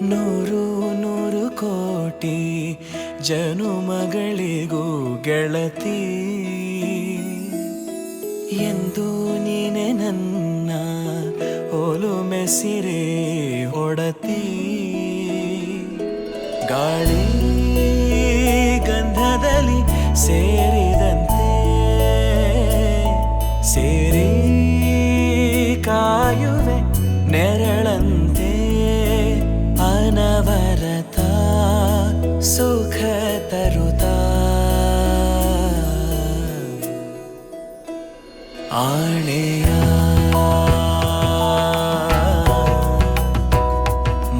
ನೂರು ನೂರು ಕೋಟಿ ಜನುಮಗಳಿಗೂ ಗೆಳತಿ ಎಂದು ನೀನೆ ನನ್ನ ಒಲುಮೆ ಸಿರೆ ಒಡತಿ. ಗಾಳಿ ಗಂಧದಲ್ಲಿ ಸೇರಿದಂತೆ ಸೇರಿ ಕಾಯುವೆ ನೆರಳಂತೆ ಅನವರತ ಸುಖ ತರುತ್ತಾ ಆಣೆಯ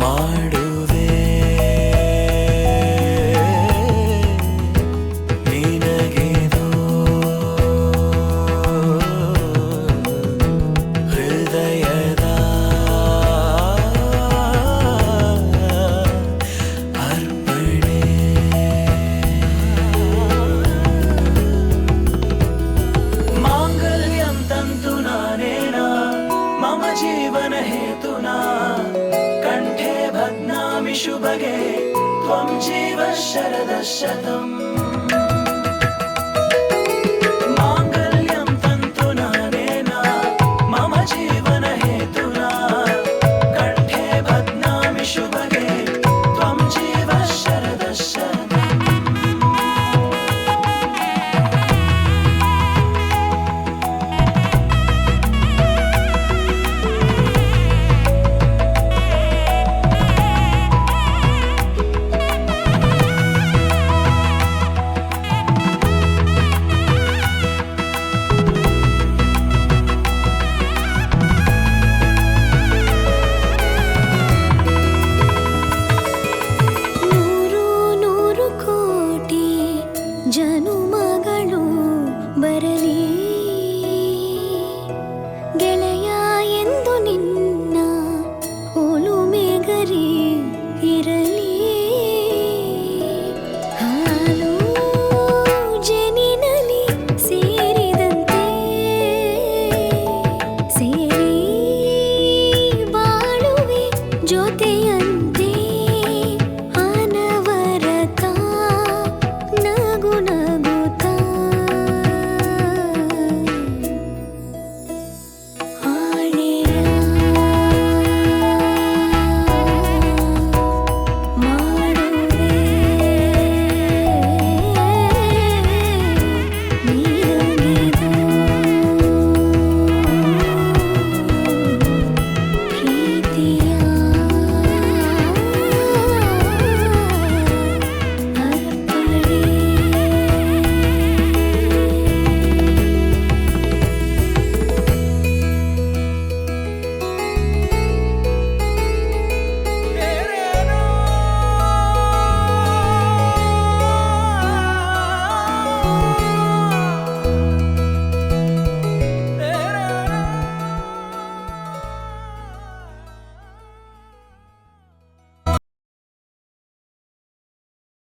ಮಾಡುವೆ ನಿನಗೆದೋ ಹೃದಯದ ಅರ್ಪಣೆ. ಮಾಂಗಲ್ಯಂ ತಂತು ನಾನೇನ ಮಮ ಜೀವನ ಹೇತುನಾ ಕಂಠೆ ಭಗ್ನಾಮಿ ಶುಭಗೆ ತ್ವಂ ಜೀವ ಶರದಃ ಶತಂ. ಮಾಂಗಲ್ಯಂ ತಂತು ನಾನೇನ ಮಮ ಜೀವನ ಹೇತುನಾ ಕಂಠೆ ಭಗ್ನಾಮಿ ಶುಭಗೆ ತ್ವಂ ಜೀವ ಶರದಃ ಶತಂ. ನೂರು ನೂರು ಕೋಟಿ ಜನುಮಗಳು ಬರಲಿ ಗೆಳೆಯ ಎಂದು ನಿನ್ನ ಒಲುಮೆ ಗರಿ ಇರಲಿ. ಹಾಲು ಜೇನಿನಲ್ಲಿ ಸೇರಿದಂತೆ ಸೇರಿ ಬಾಳುವೆ ಜೊತೆಯಲ್ಲಿ